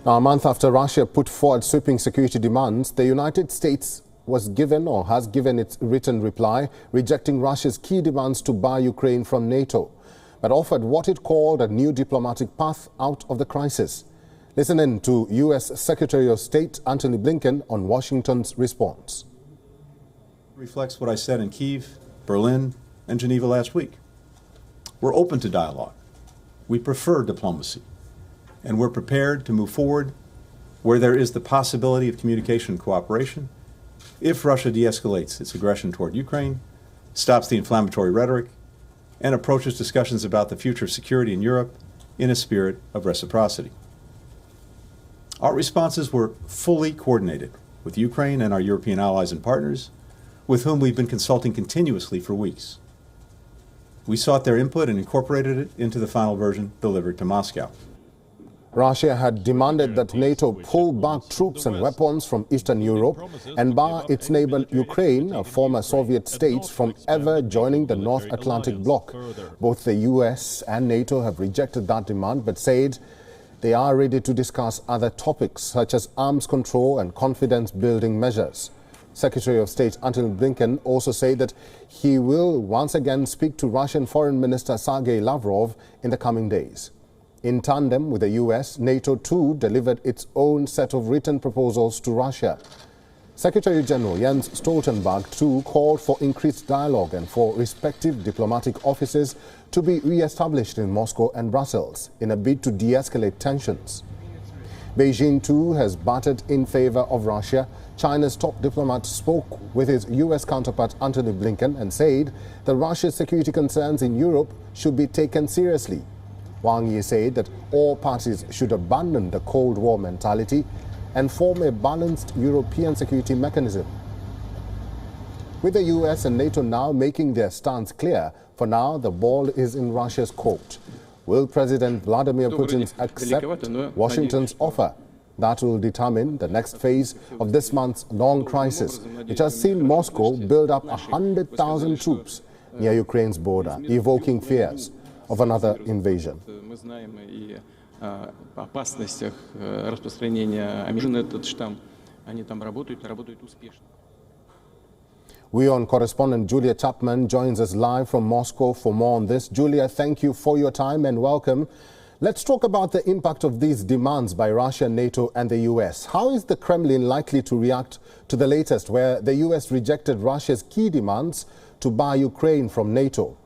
Now, a month after Russia put forward sweeping security demands, the United States was given or has given its written reply, rejecting Russia's key demands to bar Ukraine from NATO, but offered what it called a new diplomatic path out of the crisis. Listen in to U.S. Secretary of State Antony Blinken on Washington's response. Reflects what I said in Kyiv, Berlin, and Geneva last week. We're open to dialogue. We prefer diplomacy. And we're prepared to move forward where there is the possibility of communication and cooperation if Russia de-escalates its aggression toward Ukraine, stops the inflammatory rhetoric, and approaches discussions about the future of security in Europe in a spirit of reciprocity. Our responses were fully coordinated with Ukraine and our European allies and partners, with whom we've been consulting continuously for weeks. We sought their input and incorporated it into the final version delivered to Moscow. Russia had demanded that NATO pull back troops and weapons from Eastern Europe and bar its neighbor Ukraine, a former Soviet state, from ever joining the North Atlantic bloc. Both the US and NATO have rejected that demand but said they are ready to discuss other topics such as arms control and confidence-building measures. Secretary of State Antony Blinken also said that he will once again speak to Russian Foreign Minister Sergei Lavrov in the coming days. In tandem with the US, NATO too delivered its own set of written proposals to Russia. Secretary General Jens Stoltenberg too called for increased dialogue and for respective diplomatic offices to be re-established in Moscow and Brussels in a bid to de-escalate tensions. Beijing too has batted in favor of Russia. China's top diplomat spoke with his US counterpart Antony Blinken and said that Russia's security concerns in Europe should be taken seriously. Wang Yi said that all parties should abandon the Cold War mentality and form a balanced European security mechanism. With the US and NATO now making their stance clear, for now the ball is in Russia's court. Will President Vladimir Putin accept Washington's offer? That will determine the next phase of this month's long crisis, which has seen Moscow build up 100,000 troops near Ukraine's border, evoking fears of another invasion. WION correspondent Julia Chapman joins us live from Moscow for more on this. Julia, thank you for your time and welcome. Let's talk about the impact of these demands by Russia, NATO and the US. How is the Kremlin likely to react to the latest, where the US rejected Russia's key demands to bar Ukraine from NATO?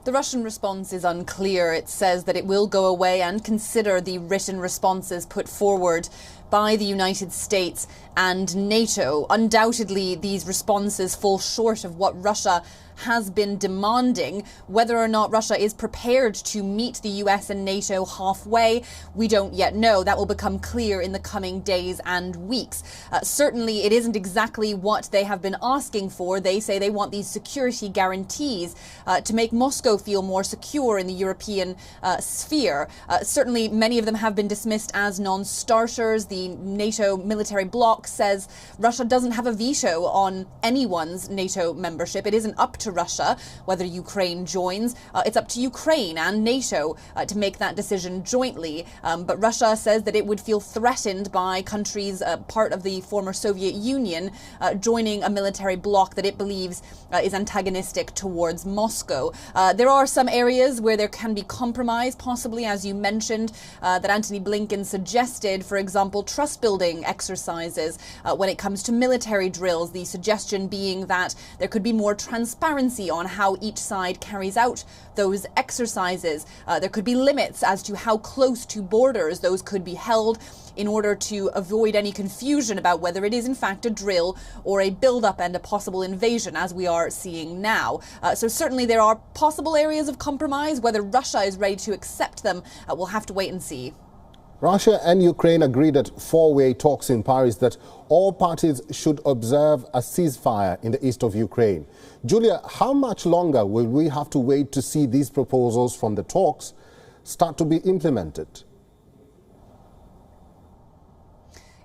The Russian response is unclear. It says that it will go away and consider the written responses put forward by the United States and NATO. Undoubtedly, these responses fall short of what Russia has been demanding. Whether or not Russia is prepared to meet the US and NATO halfway, we don't yet know. That will become clear in the coming days and weeks. Certainly, it isn't exactly what they have been asking for. They say they want these security guarantees to make Moscow feel more secure in the European sphere. Certainly, many of them have been dismissed as non-starters. The NATO military bloc says Russia doesn't have a veto on anyone's NATO membership. It isn't up to Russia whether Ukraine joins. It's up to Ukraine and NATO to make that decision jointly. But Russia says that it would feel threatened by countries part of the former Soviet Union joining a military bloc that it believes is antagonistic towards Moscow. There are some areas where there can be compromise, possibly, as you mentioned, that Antony Blinken suggested, for example, trust-building exercises when it comes to military drills, the suggestion being that there could be more transparency on how each side carries out those exercises. There could be limits as to how close to borders those could be held in order to avoid any confusion about whether it is in fact a drill or a build-up and a possible invasion, as we are seeing now. So certainly there are possible areas of compromise. Whether Russia is ready to accept them, we'll have to wait and see. Russia and Ukraine agreed at four-way talks in Paris that all parties should observe a ceasefire in the east of Ukraine. Julia, how much longer will we have to wait to see these proposals from the talks start to be implemented?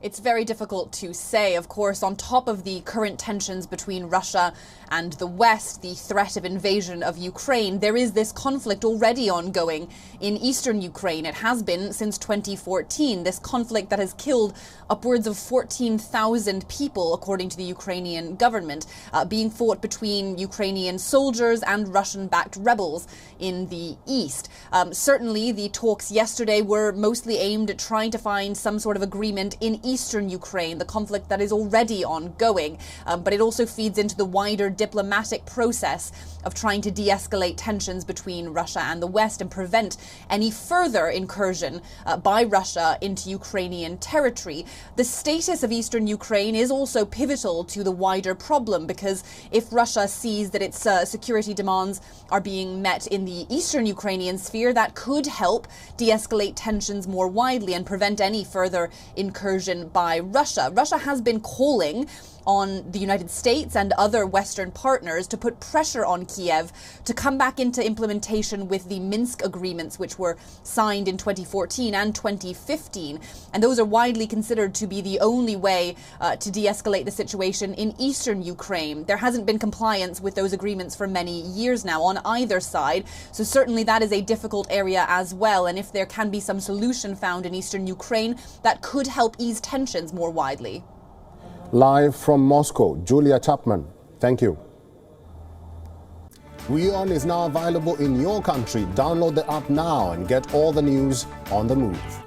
It's very difficult to say. Of course, on top of the current tensions between Russia and the West, the threat of invasion of Ukraine, there is this conflict already ongoing in eastern Ukraine. It has been since 2014. This conflict that has killed upwards of 14,000 people, according to the Ukrainian government, being fought between Ukrainian soldiers and Russian-backed rebels in the east. Certainly, the talks yesterday were mostly aimed at trying to find some sort of agreement in eastern Ukraine, the conflict that is already ongoing. But it also feeds into the wider diplomatic process of trying to de-escalate tensions between Russia and the West and prevent any further incursion by Russia into Ukrainian territory. The status of eastern Ukraine is also pivotal to the wider problem, because if Russia sees that its security demands are being met in the eastern Ukrainian sphere, that could help de-escalate tensions more widely and prevent any further incursion by Russia. Russia has been calling on the United States and other Western partners to put pressure on Kiev to come back into implementation with the Minsk agreements, which were signed in 2014 and 2015. And those are widely considered to be the only way to de-escalate the situation in eastern Ukraine. There hasn't been compliance with those agreements for many years now on either side. So certainly that is a difficult area as well. And if there can be some solution found in eastern Ukraine, that could help ease tensions more widely. Live from Moscow, Julia Chapman. Thank you. WION is now available in your country. Download the app now and get all the news on the move.